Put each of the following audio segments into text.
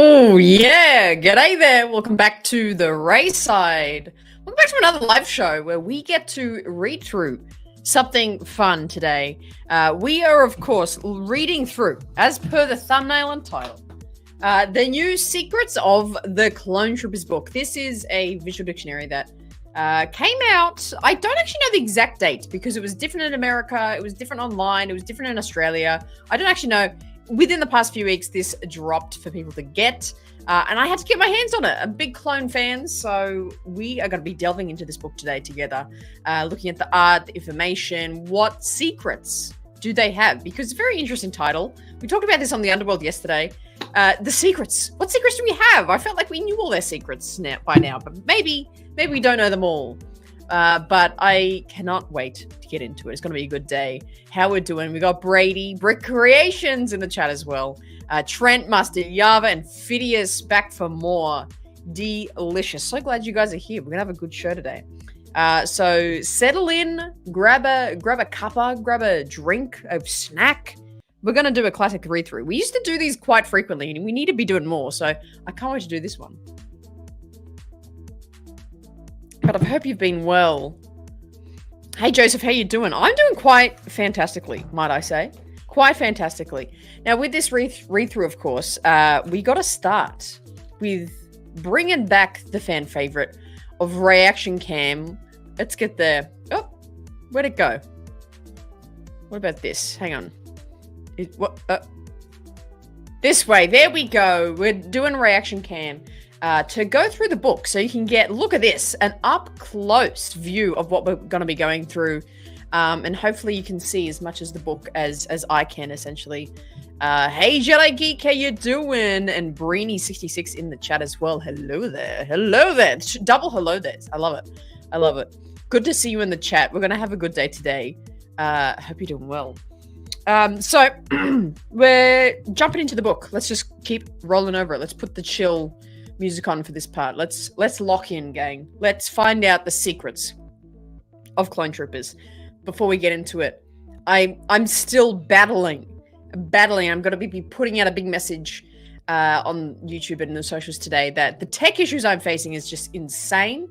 Oh, yeah. G'day there. Welcome back to the Rayside. Welcome back to another live show where we get to read through something fun today. We are, of course, reading through, as per the thumbnail and title, the new Secrets of the Clone Troopers book. This is a visual dictionary that came out. I don't actually know the exact date because it was different in America, it was different online, it was different in Australia. I don't actually know. Within the past few weeks, this dropped for people to get, and I had to get my hands on it. I'm a big Clone fan, so we are going to be delving into this book today together, looking at the art, the information, what secrets do they have? Because it's a very interesting title. We talked about this on the Underworld yesterday. The secrets. What secrets do we have? I felt like we knew all their secrets by now, but maybe we don't know them all. But I cannot wait to get into it. It's going to be a good day. How we're doing? We got Brady, Brick Creations in the chat as well. Trent, Mustard, Yava, and Phidias back for more. Delicious. So glad you guys are here. We're going to have a good show today. So settle in, grab a cuppa, grab a drink, a snack. We're going to do a classic read-through. We used to do these quite frequently, and we need to be doing more. So I can't wait to do this one. But I hope you've been well. Hey, Joseph, how you doing? I'm doing quite fantastically, might I say. Quite fantastically. Now, with this read-through, of course, we got to start with bringing back the fan favorite of Reaction Cam. Let's get there. Oh, where'd it go? What about this? Hang on. This way. There we go. We're doing Reaction Cam. To go through the book so you can get, look at this, an up-close view of what we're going to be going through. And hopefully you can see as much as the book as I can, essentially. Hey, Jedi Geek, how you doing? And Breeny66 in the chat as well. Hello there. Hello there. Double hello there. I love it. I love it. Good to see you in the chat. We're going to have a good day today. Hope you're doing well. So we're jumping into the book. Let's just keep rolling over it. Let's put the chill music on for this part. Let's lock in, gang. Let's find out the secrets of Clone Troopers before we get into it. I'm still battling. I'm going to be putting out a big message on YouTube and the socials today that the tech issues I'm facing is just insane.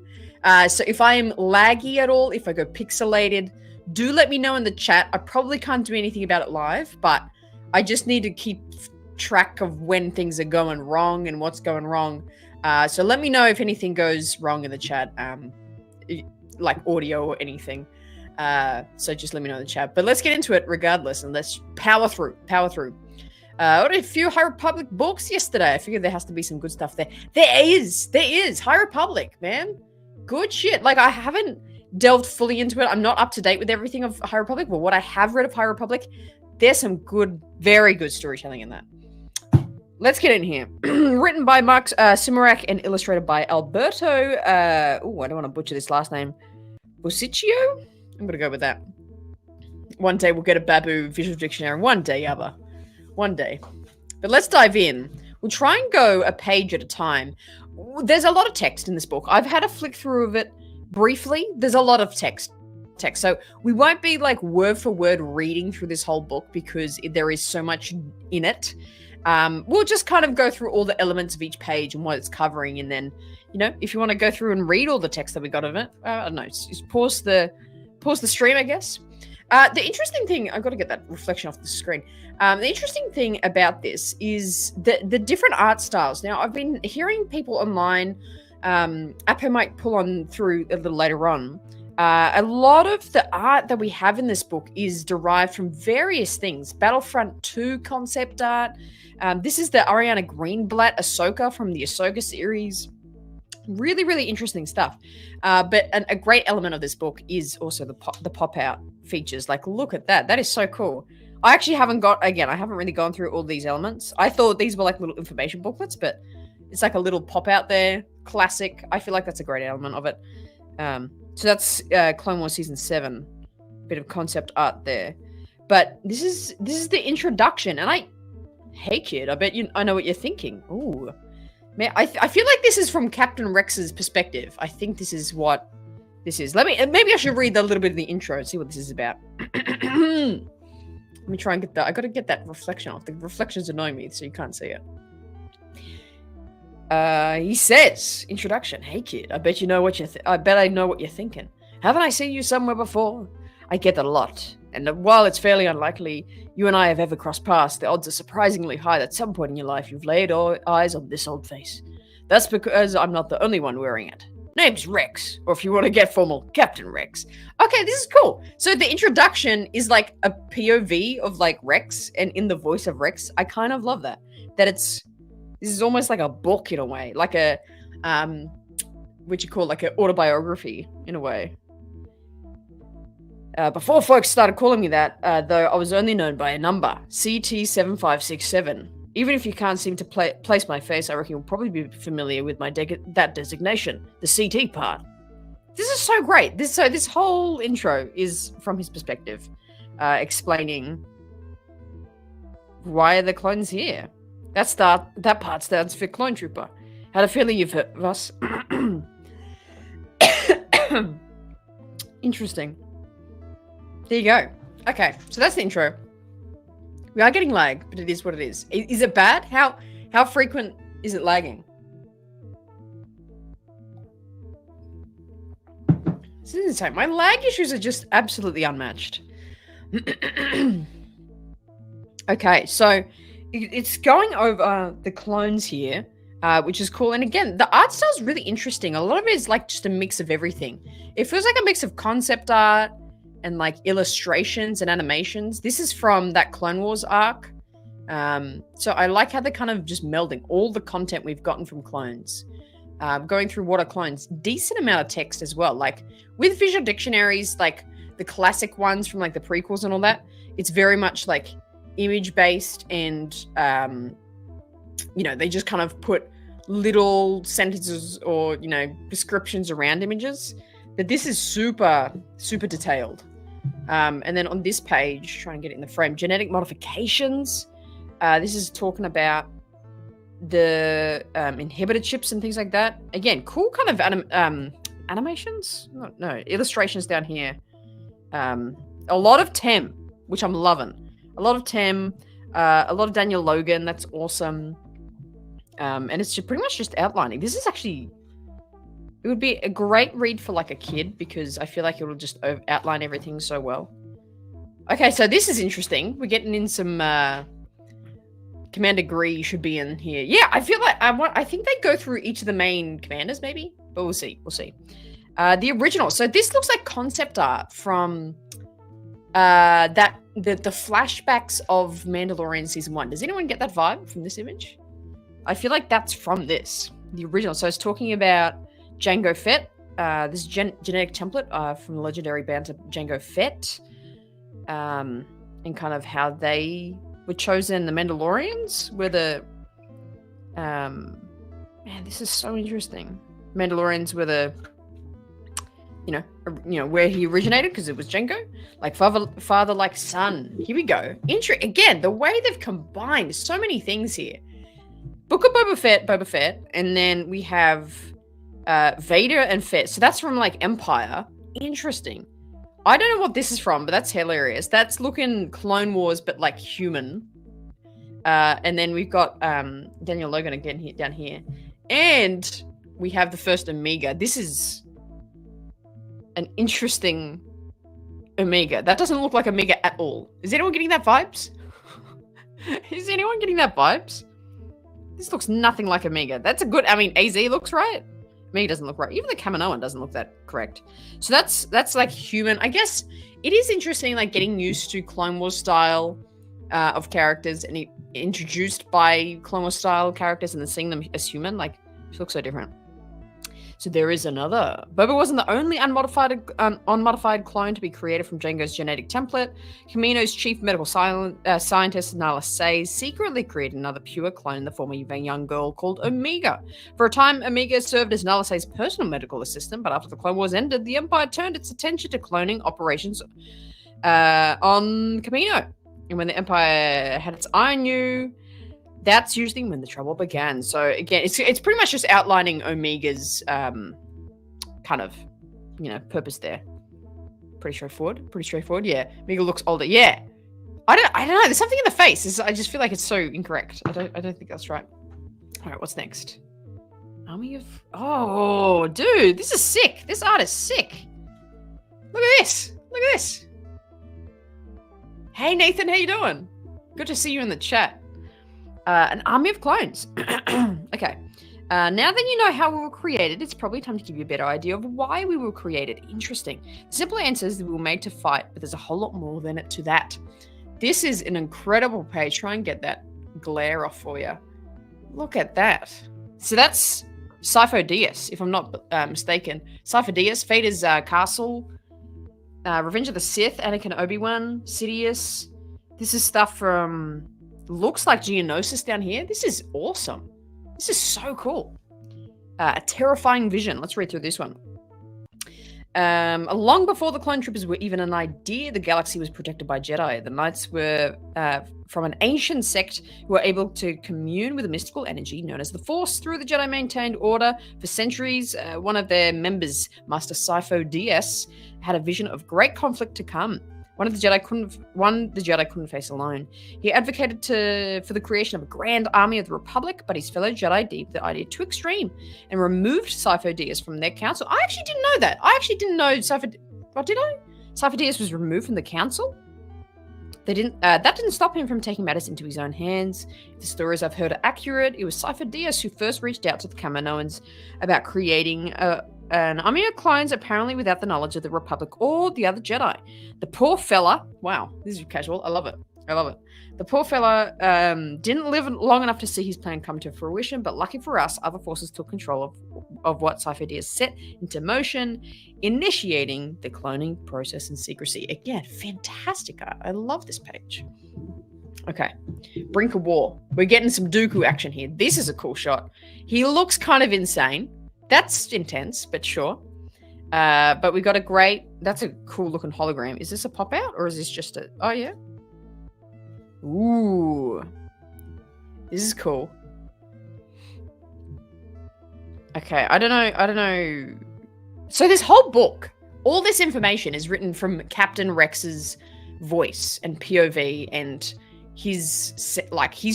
So if I am laggy at all, if I go pixelated, do let me know in the chat. I probably can't do anything about it live, but I just need to keep track of when things are going wrong and what's going wrong. So let me know if anything goes wrong in the chat, like audio or anything. So just let me know in the chat. But let's get into it regardless, and let's power through. What a few High Republic books yesterday. I figured there has to be some good stuff there. There is High Republic, man. Good shit. Like, I haven't delved fully into it. I'm not up to date with everything of High Republic, but what I have read of High Republic, there's some good, very good storytelling in that. Let's get in here. Written by Mark Simurak and illustrated by Alberto. I don't want to butcher this last name. Busicchio? I'm going to go with that. One day we'll get a Babu visual dictionary. One day, Yaba. One day. But let's dive in. We'll try and go a page at a time. There's a lot of text in this book. I've had a flick through of it briefly. There's a lot of text. So we won't be like word for word reading through this whole book because there is so much in it. We'll just kind of go through all the elements of each page and what it's covering, and then, you know, if you want to go through and read all the text that we got of it, I don't know, just pause the stream, I guess. The interesting thing, I've got to get that reflection off the screen. The interesting thing about this is the different art styles. Now, I've been hearing people online, Apo might pull on through a little later on. A lot of the art that we have in this book is derived from various things. Battlefront 2 concept art. This is the Ariana Greenblatt Ahsoka from the Ahsoka series. Really, really interesting stuff. But a great element of this book is also the pop-out features. Like, look at that. That is so cool. I actually I haven't really gone through all these elements. I thought these were like little information booklets, but it's like a little pop-out there. Classic. I feel like that's a great element of it. So that's Clone Wars Season 7. Bit of concept art there. But this is the introduction. And hey kid, I bet I know what you're thinking. Ooh. Man, I feel like this is from Captain Rex's perspective. I think this is what this is. Maybe I should read a little bit of the intro and see what this is about. Let me try and get that. I got to get that reflection off. The reflection's annoying me, so you can't see it. He says, introduction. Hey kid, I bet you know what I bet I know what you're thinking. Haven't I seen you somewhere before? I get that a lot. And while it's fairly unlikely you and I have ever crossed paths, the odds are surprisingly high that at some point in your life you've laid eyes on this old face. That's because I'm not the only one wearing it. Name's Rex, or if you want to get formal, Captain Rex. Okay, this is cool. So the introduction is like a POV of like Rex, and in the voice of Rex. I kind of love that. This is almost like a book in a way, like a what you call like an autobiography in a way. Before folks started calling me that, though, I was only known by a number, CT7567. Even if you can't seem to place my face, I reckon you'll probably be familiar with my that designation, the CT part. This is so great. This whole intro is from his perspective, explaining why are the clones here. That part stands for Clone Trooper. Had a feeling you've heard of us. Interesting. There you go. Okay, so that's the intro. We are getting lag, but it is what it is. Is it bad? How frequent is it lagging? This is insane. My lag issues are just absolutely unmatched. Okay, so it's going over the clones here, which is cool. And again, the art style is really interesting. A lot of it is like just a mix of everything. It feels like a mix of concept art and like illustrations and animations. This is from that Clone Wars arc. So I like how they're kind of just melding all the content we've gotten from clones. Going through what are clones, decent amount of text as well. Like with visual dictionaries, like the classic ones from like the prequels and all that, it's very much like image based and, they just kind of put little sentences or, descriptions around images. But this is super, super detailed. And then on this page, try and get it in the frame, genetic modifications. This is talking about the inhibitor chips and things like that. Again, cool kind of animations? No, illustrations down here. A lot of Tem, which I'm loving. A lot of Tem, a lot of Daniel Logan. That's awesome. And it's pretty much just outlining. This is actually... It would be a great read for like a kid because I feel like it will just outline everything so well. Okay, so this is interesting. We're getting in some Commander Gree should be in here. Yeah, I feel like I think they go through each of the main commanders maybe, but we'll see. We'll see. The original. So this looks like concept art from the flashbacks of Mandalorian season 1. Does anyone get that vibe from this image? I feel like that's from the original. So it's talking about Jango Fett, this genetic template from the legendary banter Jango Fett, and kind of how they were chosen. The Mandalorians were the man, this is so interesting. Mandalorians were the where he originated because it was Jango, like father like son. Here we go. Again, the way they've combined so many things here. Book of Boba Fett, and then we have Vader and Fett. So that's from like Empire. Interesting. I don't know what this is from, but that's hilarious. That's looking Clone Wars, but like human. And then we've got Daniel Logan again down here. And we have the first Omega. This is an interesting Omega. That doesn't look like Omega at all. Is anyone getting that vibes? Is anyone getting that vibes? This looks nothing like Omega. That's a good... I mean, AZ looks right. Omega doesn't look right. Even the Kaminoan doesn't look that correct. So that's like human. I guess it is interesting, like getting used to Clone Wars style of characters and introduced by Clone Wars style characters and then seeing them as human. Like, it looks so different. So there is another. Boba wasn't the only unmodified clone to be created from Jango's genetic template. Kamino's chief medical scientist, Nala Se, secretly created another pure clone in the form of a young girl called Omega. For a time, Omega served as Nala Se's personal medical assistant, but after the Clone Wars ended, the Empire turned its attention to cloning operations on Kamino. And when the Empire had its eye on you, that's usually when the trouble began. So again, it's pretty much just outlining Omega's kind of, purpose there. Pretty straightforward. Yeah, Omega looks older. Yeah, I don't know. There's something in the face. I just feel like it's so incorrect. I don't think that's right. All right, what's next? Army of... Oh, dude, this is sick. This art is sick. Look at this. Look at this. Hey, Nathan, how you doing? Good to see you in the chat. An army of clones. Okay. Now that you know how we were created, it's probably time to give you a better idea of why we were created. Interesting. The simple answer is that we were made to fight, but there's a whole lot more than it to that. This is an incredible page. Try and get that glare off for you. Look at that. So that's Sifo Dyas, if I'm not mistaken. Sifo Dyas, Vader's castle, Revenge of the Sith, Anakin Obi-Wan, Sidious. This is stuff from, looks like Geonosis down here. This is awesome. This is so cool. A terrifying vision. Let's read through this one. Long before the clone troopers were even an idea, the galaxy was protected by Jedi. The Knights were from an ancient sect who were able to commune with a mystical energy known as the Force. Through the Jedi maintained order for centuries. One of their members, Master Sifo Dyas, had a vision of great conflict to come. One the Jedi couldn't face alone. He advocated for the creation of a grand army of the Republic, but his fellow Jedi deemed the idea too extreme and removed Sifo Dyas from their council. I actually didn't know that. I actually didn't know Sifo... What, did I? Sifo Dyas was removed from the council? That didn't stop him from taking matters into his own hands. If the stories I've heard are accurate, it was Sifo Dyas who first reached out to the Kaminoans about creating an army of clones, apparently without the knowledge of the Republic or the other Jedi. The poor fella, wow, this is casual. I love it. I love it. The poor fella didn't live long enough to see his plan come to fruition, but lucky for us, other forces took control of what Sifo Dyas set into motion, initiating the cloning process in secrecy. Again, fantastic art. I love this page. Okay, Brink of War. We're getting some Dooku action here. This is a cool shot. He looks kind of insane. That's intense, but sure. But we got a great... That's a cool looking hologram. Is this a pop out or is this just a... Oh, yeah. Ooh. This is cool. Okay, I don't know. So this whole book, all this information is written from Captain Rex's voice and POV, and he's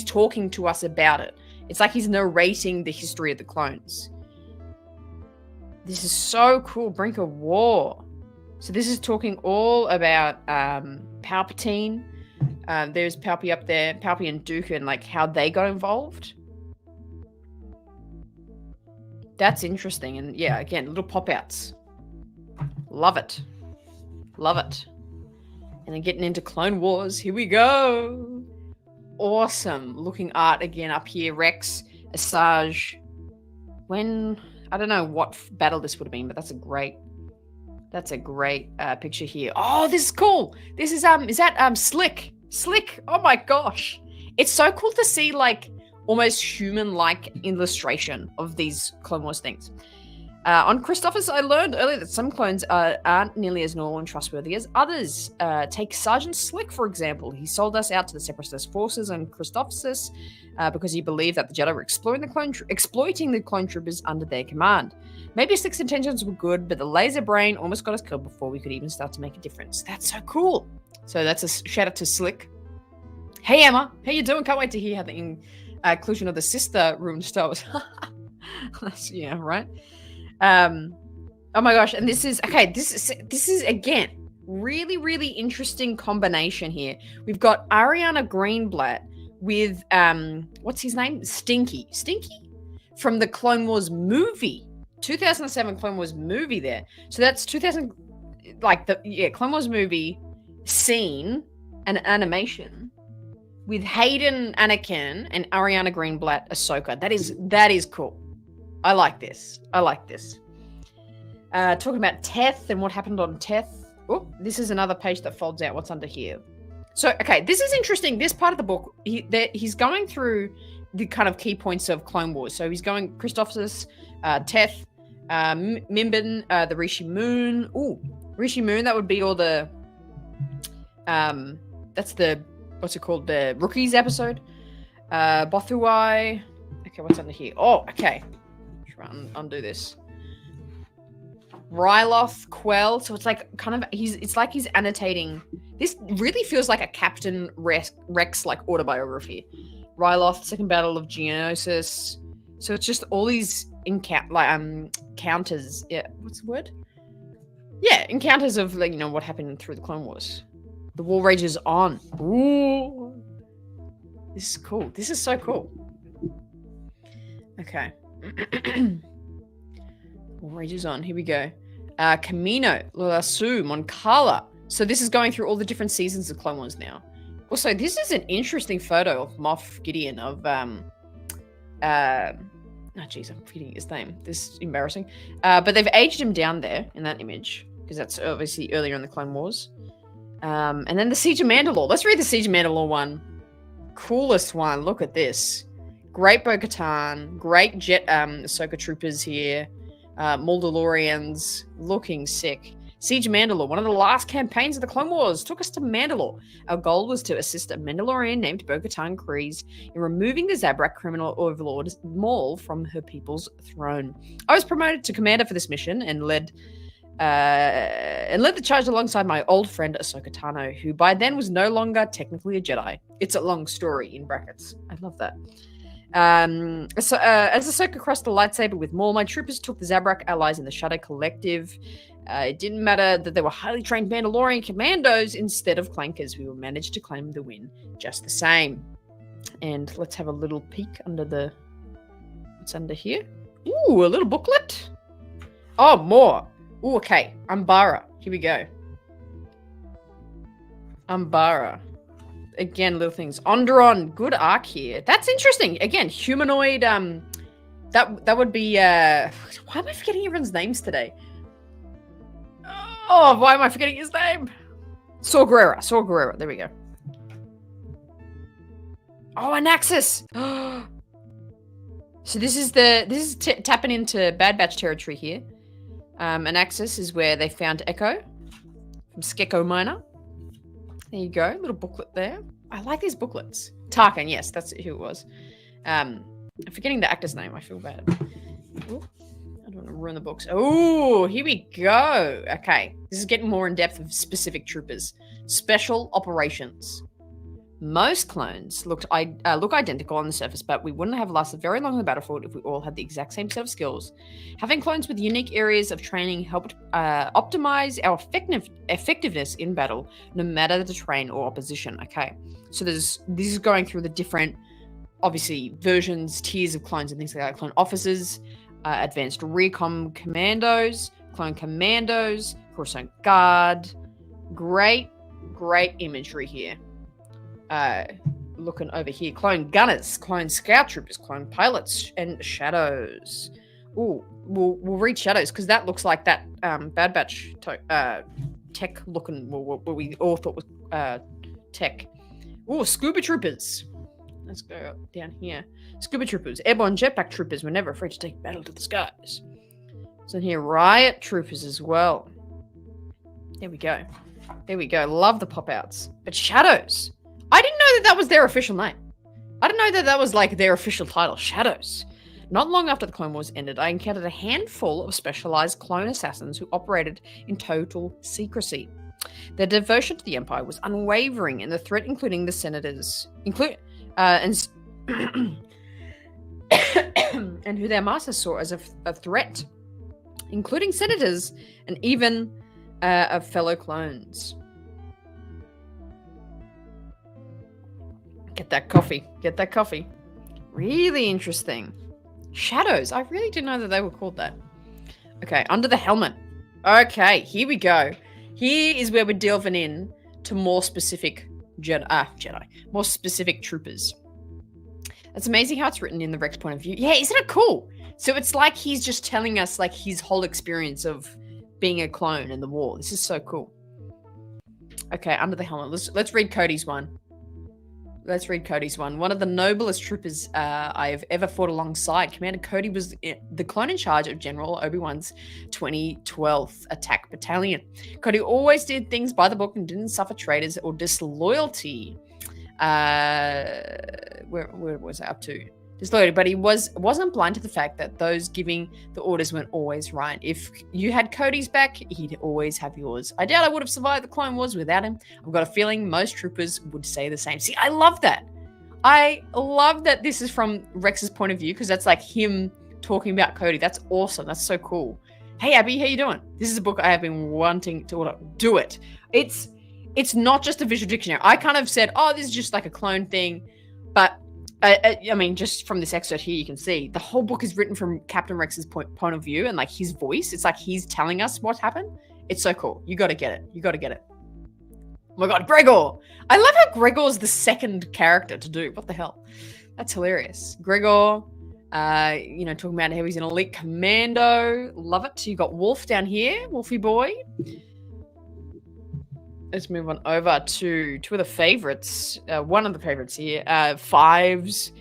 talking to us about it. It's like he's narrating the history of the clones. This is so cool. Brink of War. So this is talking all about Palpatine. There's Palpy up there, Palpy and Dooku, and like how they got involved. That's interesting. And yeah, again, little pop-outs. Love it. Love it. And then getting into Clone Wars. Here we go. Awesome looking art again up here. Rex, Asajj. I don't know what battle this would have been, but that's a great picture here. Oh, this is cool. This is that Slick? Slick. Oh my gosh. It's so cool to see like almost human-like illustration of these Clone Wars things. On Christophsis, I learned earlier that some clones aren't nearly as normal and trustworthy as others. Take Sergeant Slick, for example. He sold us out to the Separatist forces on Christophsis because he believed that the Jedi were exploiting the clone troopers under their command. Maybe Slick's intentions were good, but the laser brain almost got us killed before we could even start to make a difference. That's so cool. So that's a shout out to Slick. Hey, Emma. How you doing? Can't wait to hear how the inclusion of the sister ruined Star Wars. Yeah, right? Oh my gosh, and this is again really, really interesting combination here. We've got Ariana Greenblatt with what's his name? Stinky from the Clone Wars movie, 2007 Clone Wars movie there. So that's 2000, Clone Wars movie scene and animation with Hayden Anakin and Ariana Greenblatt Ahsoka. That is cool. I like this. Talking about Teth and what happened on Teth. Oh, this is another page that folds out. What's under here? So, okay, this is interesting. This part of the book, he's going through the kind of key points of Clone Wars. So he's going Christophsis, Teth, Mimban, the Rishi Moon. Ooh, Rishi Moon, that would be all the... that's the... What's it called? The Rookies episode. Bothuai. Okay, what's under here? Oh, okay. Try and undo this. Ryloth, Quell. So it's like kind of it's like he's annotating. This really feels like a Captain Rex like autobiography. Ryloth, Second Battle of Geonosis. So it's just all these encounters. Yeah, what's the word? Yeah, encounters of like, what happened through the Clone Wars. The war rages on. Ooh, this is cool. This is so cool. Okay. War rages on. Here we go. Camino, Lasu, Mon Cala. So this is going through all the different seasons of Clone Wars now. Also, this is an interesting photo of Moff Gideon of I'm forgetting his name. This is embarrassing. But they've aged him down there in that image because that's obviously earlier in the Clone Wars. And then the Siege of Mandalore. Let's read the Siege of Mandalore one. Coolest one. Look at this. Great Bo-Katan. Great Jet Ahsoka troopers here. Mandalorians. Looking sick. Siege of Mandalore, one of the last campaigns of the Clone Wars, took us to Mandalore. Our goal was to assist a Mandalorian named Bo-Katan Kryze in removing the Zabrak criminal overlord Maul from her people's throne. I was promoted to commander for this mission and led the charge alongside my old friend Ahsoka Tano, who by then was no longer technically a Jedi. It's a long story in brackets. I love that. As Ahsoka crossed the lightsaber with Maul, my troopers took the Zabrak allies in the Shadow Collective. It didn't matter that they were highly trained Mandalorian commandos instead of clankers. We managed to claim the win just the same. And let's have a little peek under what's under here? Ooh, a little booklet. Oh, more. Ooh, okay. Umbara. Here we go. Umbara. Again, little things. Onderon. Good arc here. That's interesting. Again, humanoid. That would be. Why am I forgetting everyone's names today? Oh, why am I forgetting his name? Saw Gerrera. There we go. Oh, Anaxis. So this is tapping into Bad Batch territory here. Anaxis is where they found Echo from Skeko Minor. There you go, little booklet there. I like these booklets. Tarkin, yes, that's who it was. I'm forgetting the actor's name. I feel bad. Ooh. I don't want to ruin the books. Oh, here we go. Okay. This is getting more in depth of specific troopers. Special operations. Most clones look identical on the surface, but we wouldn't have lasted very long on the battlefield if we all had the exact same set of skills. Having clones with unique areas of training helped optimize our effectiveness in battle, no matter the terrain or opposition. Okay. So this is going through the different, obviously, versions, tiers of clones and things like that. Clone officers, advanced recon commandos, clone commandos, Coruscant Guard. Great imagery here. Looking over here, clone gunners, clone scout troopers, clone pilots, and shadows. Ooh, we'll read shadows because that looks like that Bad Batch tech looking. What we all thought was tech. Ooh, scuba troopers. Let's go down here. Scuba troopers, airborne jetpack troopers were never afraid to take battle to the skies. So here, riot troopers as well. There we go. Love the pop-outs. But shadows. I didn't know that was their official name. I didn't know that was like their official title. Shadows. Not long after the Clone Wars ended, I encountered a handful of specialized clone assassins who operated in total secrecy. Their devotion to the Empire was unwavering, and the threat, including the senators, and who their masters saw as a threat, including senators and even of fellow clones. Get that coffee. Really interesting. Shadows. I really didn't know that they were called that. Okay, under the helmet. Okay, here we go. Here is where we're delving in to more specific Jedi. More specific troopers. It's amazing how it's written in the Rex point of view. Yeah, isn't it cool? So it's like he's just telling us like his whole experience of being a clone in the war. This is so cool. Okay, under the helmet. Let's read Cody's one. One of the noblest troopers I have ever fought alongside. Commander Cody was the clone in charge of General Obi-Wan's 2012th Attack Battalion. Cody always did things by the book and didn't suffer traitors or disloyalty. Where was I up to? Disloyalty, but he wasn't blind to the fact that those giving the orders weren't always right. If you had Cody's back, he'd always have yours. I doubt I would have survived the Clone Wars without him. I've got a feeling most troopers would say the same. See, I love that. I love that this is from Rex's point of view because that's like him talking about Cody. That's awesome. That's so cool. Hey, Abby, how you doing? This is a book I have been wanting to order. Do it. It's not just a visual dictionary. I kind of said, oh, this is just like a clone thing. But, I mean, just from this excerpt here, you can see the whole book is written from Captain Rex's point of view and, like, his voice. It's like he's telling us what happened. It's so cool. You got to get it. You got to get it. Oh, my God. Gregor. I love how Gregor's the second character to do. What the hell? That's hilarious. Gregor, talking about how he's an elite commando. Love it. You got Wolf down here. Wolfie boy. Let's move on over to two of the favorites. One of the favorites here. Fives.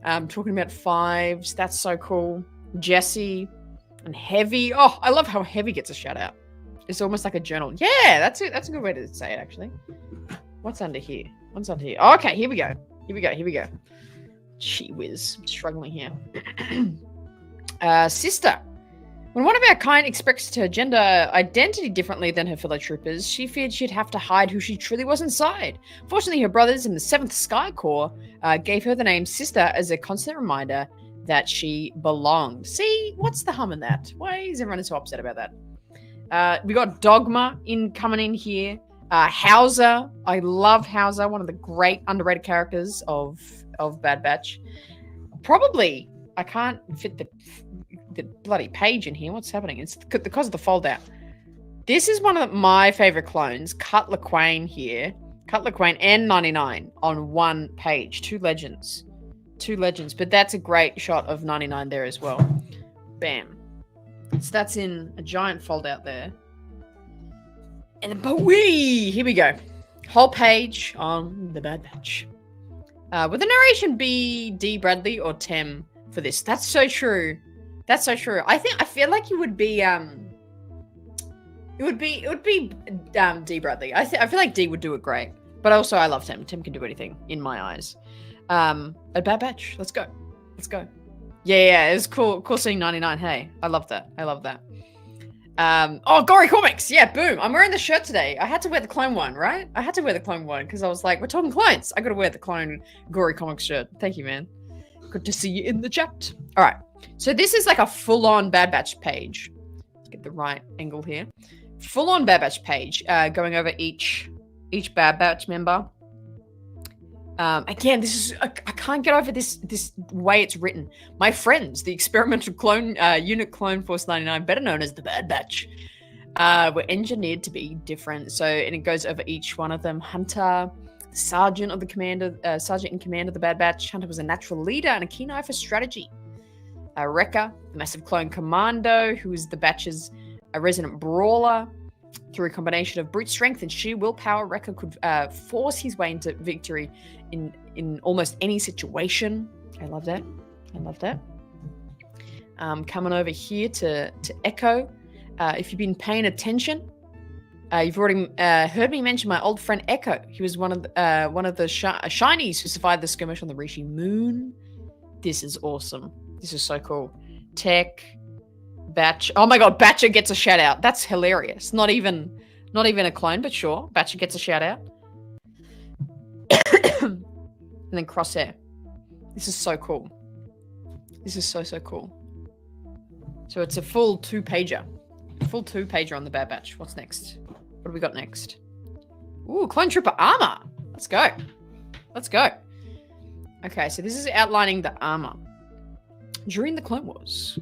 Talking about Fives. That's so cool. Jesse and Heavy. Oh, I love how Heavy gets a shout out. It's almost like a journal. Yeah, that's it. That's a good way to say it, actually. What's under here? What's under here? Oh, okay, here we go. Here we go. Gee whiz. I'm struggling here. Sister. When one of our kind expressed her gender identity differently than her fellow troopers, she feared she'd have to hide who she truly was inside. Fortunately, her brothers in the 7th Sky Corps gave her the name Sister as a constant reminder that she belonged. See, what's the hum in that? Why is everyone so upset about that? We got Dogma coming in here. Hauser. I love Hauser, one of the great underrated characters of Bad Batch. Probably, I can't fit the bloody page in here. What's happening? It's because of the fold out. This is one of my favorite clones. Cutler Quain here. Cutler Quain and 99 on one page. Two legends. But that's a great shot of 99 there as well. Bam. So that's in a giant fold out there. And then, here we go. Whole page on the Bad Batch. Would the narration be D. Bradley or Tem for this? That's so true. That's so true. I feel like it would be D. Bradley. I feel like D would do it great. But also I love Tim. Tim can do anything in my eyes. A Bad Batch. Let's go. Yeah, it was cool seeing 99. Hey, I love that. Gory Comics. Yeah, boom. I'm wearing the shirt today. I had to wear the clone one, right? I had to wear the clone one because I was like, we're talking clones. I got to wear the clone Gory Comics shirt. Thank you, man. Good to see you in the chat. All right. So this is like a full-on Bad Batch page. Let's get the right angle here. Full-on Bad Batch page, going over each Bad Batch member. Again, I can't get over this way it's written. My friends, the experimental clone unit Clone Force 99, better known as the Bad Batch, were engineered to be different. So, and it goes over each one of them. Hunter, sergeant in command of the Bad Batch. Hunter was a natural leader and a keen eye for strategy. Wrecker, the massive clone commando, who is the Batch's resident brawler. Through a combination of brute strength and sheer willpower, Wrecker could force his way into victory in almost any situation. I love that. Coming over here to Echo. If you've been paying attention, you've already heard me mention my old friend Echo. He was one of the shinies who survived the skirmish on the Rishi Moon. This is awesome. This is so cool. Tech, Batch. Oh my God, Batcher gets a shout out. That's hilarious. Not even a clone, but sure. Batcher gets a shout out. And then Crosshair. This is so cool. This is so cool. So it's a full two-pager. Full two-pager on the Bad Batch. What's next? What do we got next? Ooh, Clone Trooper armor. Let's go. Okay, so this is outlining the armor. During the Clone Wars,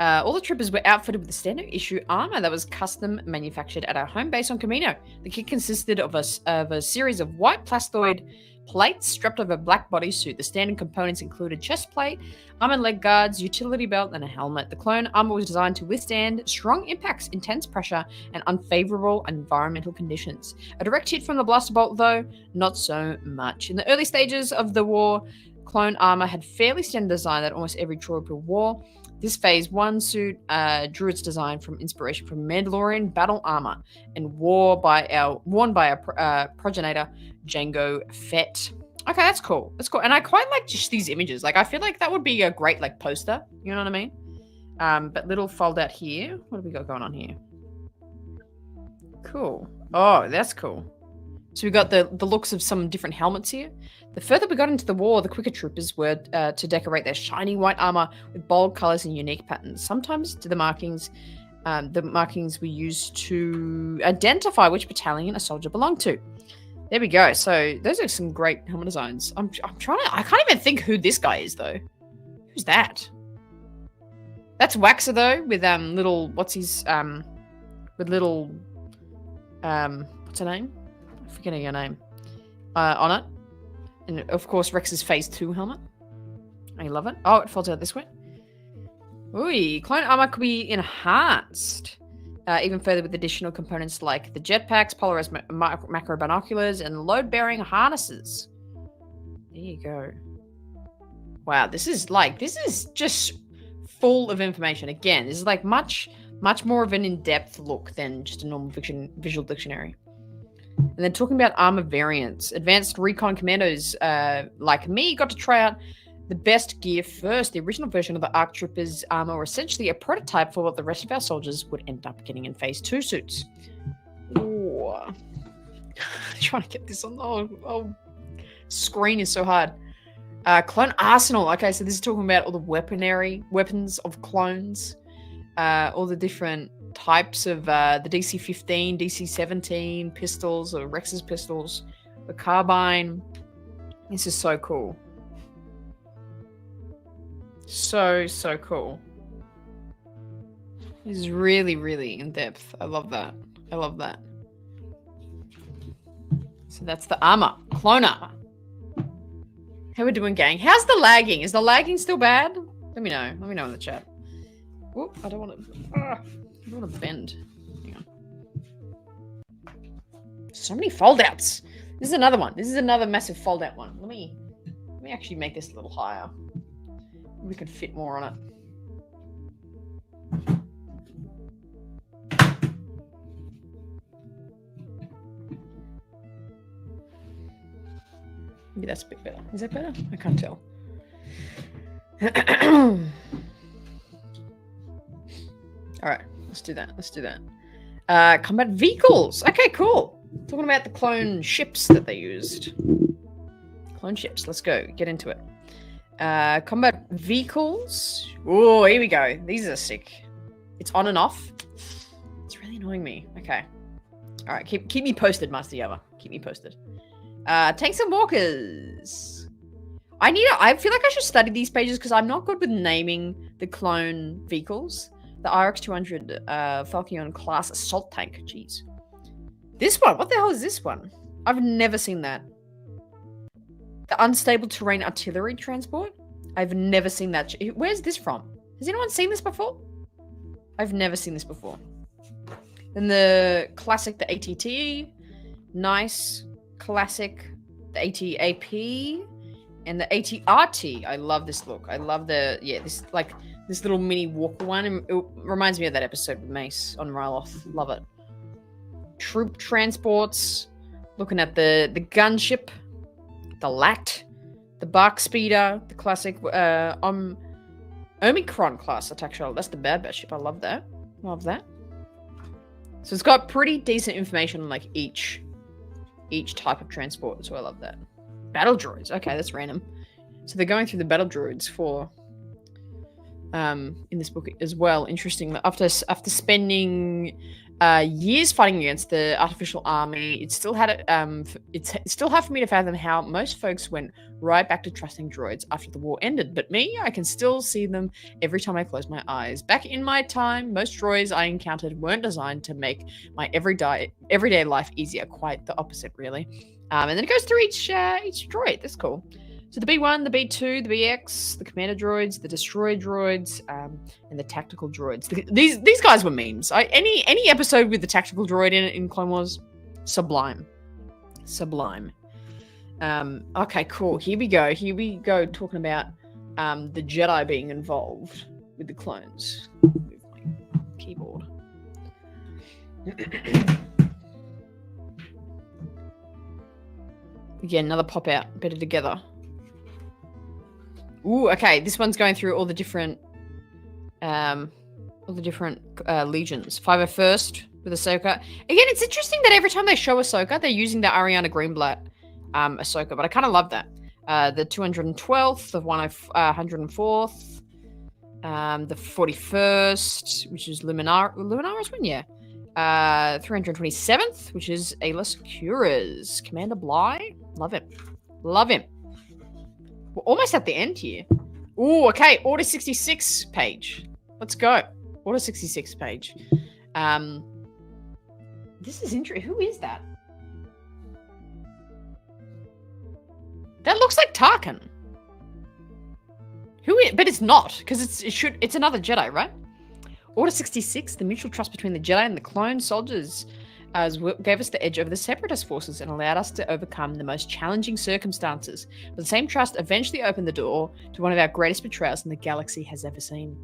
all the troopers were outfitted with the standard issue armor that was custom manufactured at our home base on Camino. The kit consisted of a series of white plastoid plates strapped over a black bodysuit. The standard components included chest plate, arm and leg guards, utility belt, and a helmet. The clone armor was designed to withstand strong impacts, intense pressure, and unfavorable environmental conditions. A direct hit from the blaster bolt, though, not so much. In the early stages of the war, clone armor had fairly standard design that almost every trooper wore. This Phase 1 suit drew its design from inspiration from Mandalorian battle armor and worn by our progenitor, Jango Fett. Okay, that's cool. And I quite like just these images. Like, I feel like that would be a great, like, poster. You know what I mean? But little fold out here. What have we got going on here? Cool. Oh, that's cool. So we got the looks of some different helmets here. The further we got into the war, the quicker troopers were to decorate their shiny white armor with bold colors and unique patterns. Sometimes the markings were used to identify which battalion a soldier belonged to. There we go. So those are some great helmet designs. I can't even think who this guy is though. Who's that? That's Waxer though, with what's her name? I'm forgetting her name. On it. And of course Rex's Phase 2 helmet. I love it. Oh, it falls out this way. Ooh, clone armor could be enhanced even further with additional components like the jetpacks, polarized macro binoculars, and load-bearing harnesses. There you go. Wow, this is just full of information. Again, this is like much more of an in-depth look than just a normal visual dictionary. And then talking about armor variants, advanced recon commandos like me got to try out the best gear first. The original version of the ARC Troopers armor were essentially a prototype for what the rest of our soldiers would end up getting in Phase 2 suits. Ooh. Trying to get this on. Oh, screen is so hard. Clone arsenal. Okay, so this is talking about all the weapons of clones, all the different types of the DC-15, DC-17 pistols, or Rex's pistols, the carbine. This is so cool. So cool. This is really, really in depth. I love that. So that's the armor. Clone armor. How we doing, gang? How's the lagging? Is the lagging still bad? Let me know. Let me know in the chat. Whoop, I don't want to bend. Hang on. So many fold-outs. This is another one. This is another massive fold-out one. Let me actually make this a little higher. We could fit more on it. Maybe that's a bit better. Is that better? I can't tell. All right, let's do that. Combat vehicles. Okay, cool. Talking about the clone ships that they used. Clone ships. Let's go. Get into it. Combat vehicles. Oh, here we go. These are sick. It's on and off. It's really annoying me. Okay. All right. Keep me posted, Master Yava. Keep me posted. Tanks and walkers. I feel like I should study these pages because I'm not good with naming the clone vehicles. The RX-200 Falcon class assault tank. Jeez. This one. What the hell is this one? I've never seen that. The unstable terrain artillery transport. I've never seen that. Where's this from? Has anyone seen this before? I've never seen this before. Then the classic, the ATT. Nice. Classic. The ATAP. And the ATRT. I love this look. I love this little mini walker one. It reminds me of that episode with Mace on Ryloth. Love it. Troop transports. Looking at the gunship. The LAT. The Bark Speeder. The classic Omicron class attack shuttle. That's the bad ship. I love that. Love that. So it's got pretty decent information on like each type of transport. So I love that. Battle droids. Okay, that's random. So they're going through the battle droids for in this book as well. Interesting. After spending years fighting against the artificial army, it's still hard for me to fathom how most folks went right back to trusting droids after the war ended. But me, I can still see them every time I close my eyes. Back in my time, most droids I encountered weren't designed to make my everyday life easier. Quite the opposite, really. And then it goes through each droid. That's cool. So the B1, the B2, the BX, the commander droids, the destroyer droids, and the tactical droids. These guys were memes. Any episode with the tactical droid in Clone Wars, sublime. Okay, cool. Here we go talking about the Jedi being involved with the clones. Move my keyboard. Again, another pop out. Better together. Ooh, okay. This one's going through all the different legions. 501st, with Ahsoka. Again, it's interesting that every time they show Ahsoka, they're using the Ariana Greenblatt Ahsoka, but I kind of love that. The 212th, the 104th, the 41st, which is Luminara's one, yeah. 327th, which is Ayla Secura's. Commander Bly, love him. Love him. We're almost at the end here. Ooh, okay, Order 66 page. Let's go. Order 66 page. This is interesting. Who is that? That looks like Tarkin. Who is? But it's not, because it's another Jedi, right? Order 66, the mutual trust between the Jedi and the clone soldiers gave us the edge over the Separatist forces and allowed us to overcome the most challenging circumstances. But the same trust eventually opened the door to one of our greatest betrayals the galaxy has ever seen.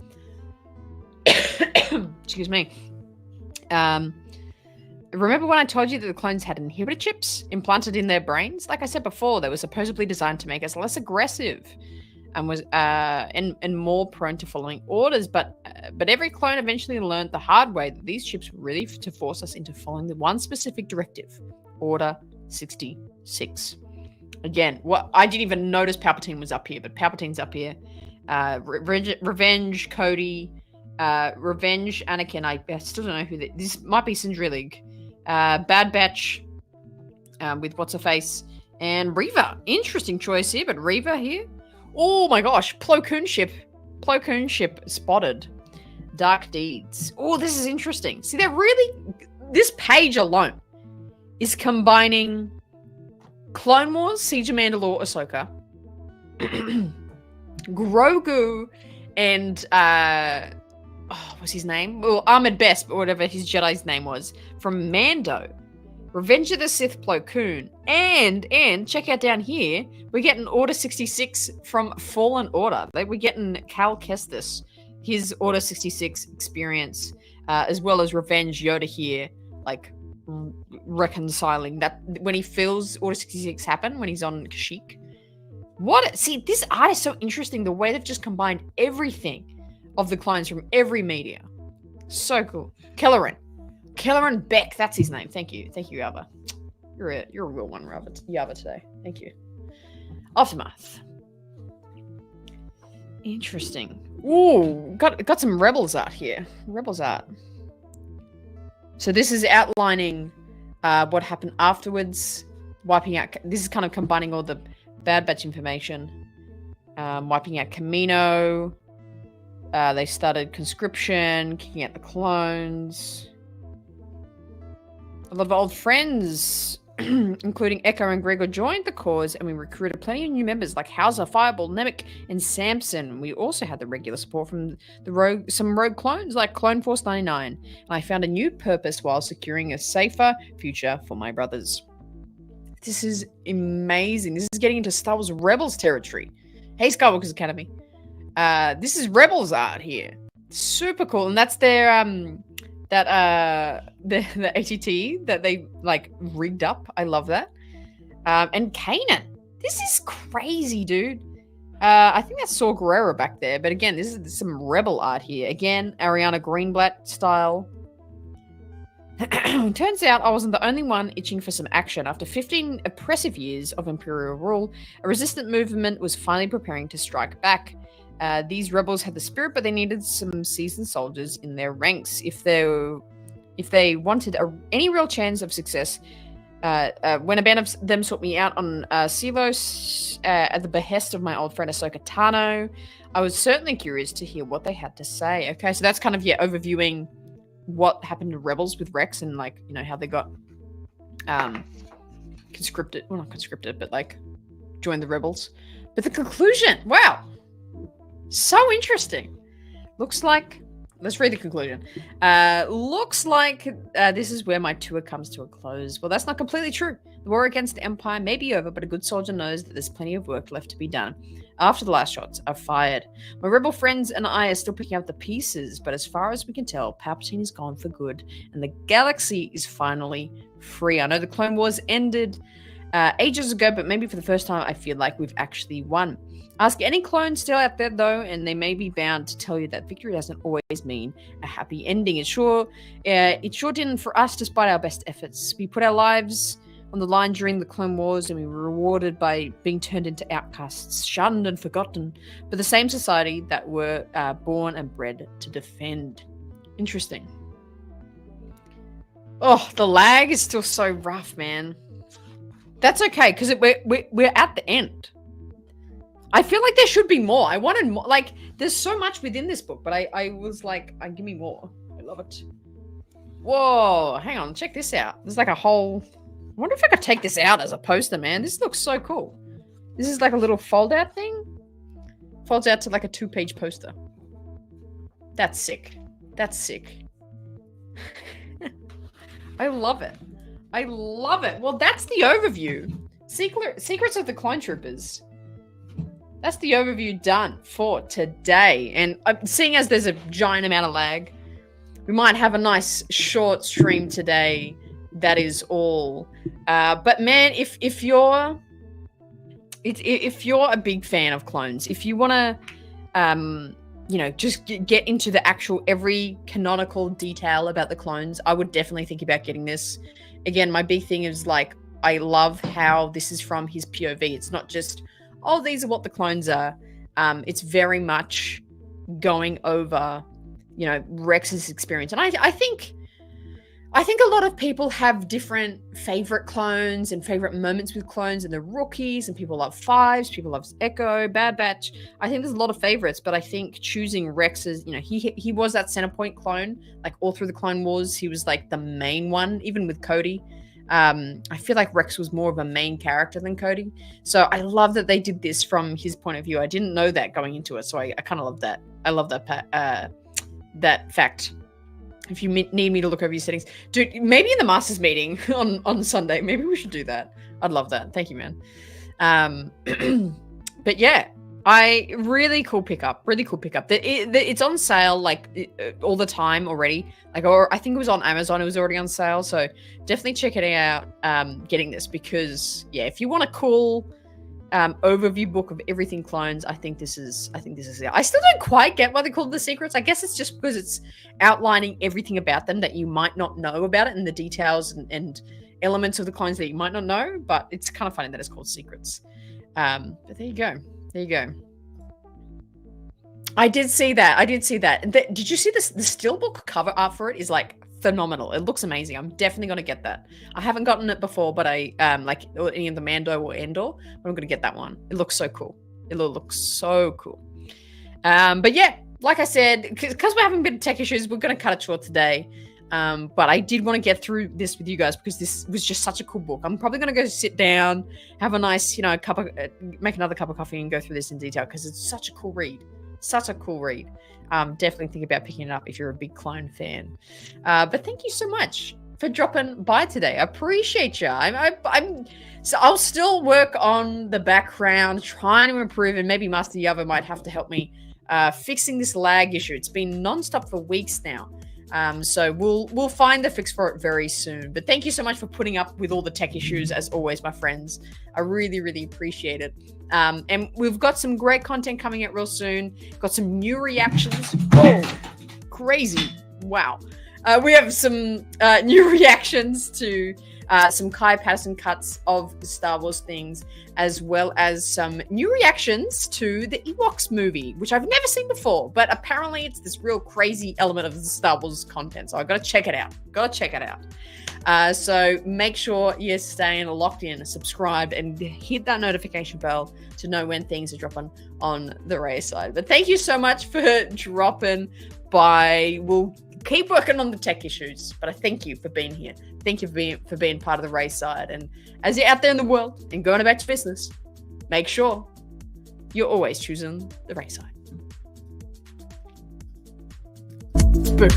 Excuse me. Remember when I told you that the clones had inhibitor chips implanted in their brains? Like I said before, they were supposedly designed to make us less aggressive and was and more prone to following orders. But every clone eventually learned the hard way that these chips were really to force us into following the one specific directive, Order 66. Again, what I didn't even notice Palpatine was up here, but Palpatine's up here. Revenge, Cody. Revenge, Anakin. I still don't know who this might be. Sindrilig. Bad Batch with what's her face and Reva. Interesting choice here, but Reva here. Oh my gosh, Plo Koon ship spotted. Dark Deeds. Oh, this is interesting. See, this page alone is combining Clone Wars, Siege of Mandalore, Ahsoka, Grogu, and what's his name? Well, Ahmed Best, but whatever his Jedi's name was, from Mando, Revenge of the Sith, Plo Koon, and check out down here, we're getting Order 66 from Fallen Order. We're getting Cal Kestis, his Order 66 experience, as well as Revenge Yoda here, like reconciling that when he feels Order 66 happen when he's on Kashyyyk. See, this art is so interesting. The way they've just combined everything of the clones from every media. So cool. Kelleran Beck, that's his name. Thank you, Yava. You're a real one, Yava, today. Thank you. Aftermath. Interesting. Ooh, got some Rebels art here. Rebels art. So this is outlining what happened afterwards, wiping out. This is kind of combining all the Bad Batch information, wiping out Kamino. They started conscription, kicking out the clones. A lot of old friends, including Echo and Gregor, joined the cause, and we recruited plenty of new members like Hauser, Fireball, Nemec, and Samson. We also had the regular support from some rogue clones like Clone Force 99, and I found a new purpose while securing a safer future for my brothers. This is amazing. This is getting into Star Wars Rebels territory. Hey, Skywalker's Academy. This is Rebels art here. Super cool. And that's their the ATT that they like rigged up. I love that. And Kanan. This is crazy, dude. I think that's Saw Gerrera back there. But again, this is some Rebel art here. Again, Ariana Greenblatt style. Turns out I wasn't the only one itching for some action. After 15 oppressive years of Imperial rule, a resistant movement was finally preparing to strike back. These rebels had the spirit, but they needed some seasoned soldiers in their ranks. If they wanted any real chance of success, when a band of them sought me out on Selos at the behest of my old friend Ahsoka Tano, I was certainly curious to hear what they had to say. Okay, so that's kind of overviewing what happened to Rebels with Rex and how they got conscripted. Well, not conscripted, but joined the Rebels. But the conclusion, wow. So interesting. Looks like, let's read the conclusion. Looks like this is where my tour comes to a close. Well, that's not completely true. The war against the Empire may be over, but a good soldier knows that there's plenty of work left to be done after the last shots are fired. My rebel friends and I are still picking up the pieces, but as far as we can tell, Palpatine is gone for good, and the galaxy is finally free. I know the Clone Wars ended ages ago, but maybe for the first time I feel like we've actually won. Ask any clone still out there, though, and they may be bound to tell you that victory doesn't always mean a happy ending. It sure didn't for us, despite our best efforts. We put our lives on the line during the Clone Wars, and we were rewarded by being turned into outcasts, shunned and forgotten, but the same society that were born and bred to defend. Interesting. Oh, the lag is still so rough, man. That's okay, because we're at the end. I feel like there should be more. I wanted more. Like, there's so much within this book, but I was like, give me more. I love it. Whoa, hang on. Check this out. There's like a whole... I wonder if I could take this out as a poster, man. This looks so cool. This is like a little fold-out thing. Folds out to like a 2-page poster. That's sick. That's sick. I love it. I love it. Well, that's the overview. Secrets of the Clone Troopers. That's the overview done for today. And seeing as there's a giant amount of lag, we might have a nice short stream today. That is all. But man, if you're a big fan of clones, if you want to, just get into the actual every canonical detail about the clones, I would definitely think about getting this. Again, my big thing is like, I love how this is from his POV. It's not just, oh, these are what the clones are. It's very much going over, Rex's experience. And I think a lot of people have different favorite clones and favorite moments with clones, and the rookies, and people love Fives, people love Echo, Bad Batch. I think there's a lot of favorites, but I think choosing Rex as, he was that center point clone, like all through the Clone Wars. He was like the main one, even with Cody. I feel like Rex was more of a main character than Cody. So I love that they did this from his point of view. I didn't know that going into it, so I kind of love that. I love that fact. If you need me to look over your settings. Dude, maybe in the Masters meeting on Sunday, maybe we should do that. I'd love that. Thank you, man. But yeah, really cool pickup. Really cool pickup. It's on sale all the time already. Or I think it was on Amazon. It was already on sale. So definitely check it out. Getting this because yeah, if you want a cool overview book of everything clones, I think this is it. I still don't quite get why they call it the secrets. I guess it's just because it's outlining everything about them that you might not know about it, and the details and elements of the clones that you might not know. But it's kind of funny that it's called secrets. But there you go. I did see that. Did you see this? The steelbook cover art for it is like phenomenal. It looks amazing. I'm definitely going to get that. I haven't gotten it before, but I like any of the Mando or Endor, but I'm going to get that one. It looks so cool. But yeah, like I said, because we're having a bit of tech issues, we're going to cut it short today. But I did want to get through this with you guys because this was just such a cool book. I'm probably going to go sit down, have a nice, make another cup of coffee and go through this in detail because it's such a cool read. Definitely think about picking it up if you're a big clone fan. But thank you so much for dropping by today. I appreciate you. So I'll still work on the background, trying to improve, and maybe Master Yava might have to help me fixing this lag issue. It's been nonstop for weeks now. So we'll find the fix for it very soon. But thank you so much for putting up with all the tech issues, as always, my friends. I really, really appreciate it. And we've got some great content coming out real soon. Got some new reactions. Oh, crazy. Wow. We have some new reactions to some Kai Patterson cuts of the Star Wars things, as well as some new reactions to the Ewoks movie, which I've never seen before, but apparently it's this real crazy element of the Star Wars content. So I've got to check it out. So make sure you're staying locked in, subscribe, and hit that notification bell to know when things are dropping on the Ray side. But thank you so much for dropping by. We'll keep working on the tech issues, but I thank you for being here. Thank you for being part of the Ray side. And as you're out there in the world and going about your business, make sure you're always choosing the Ray side. Boom.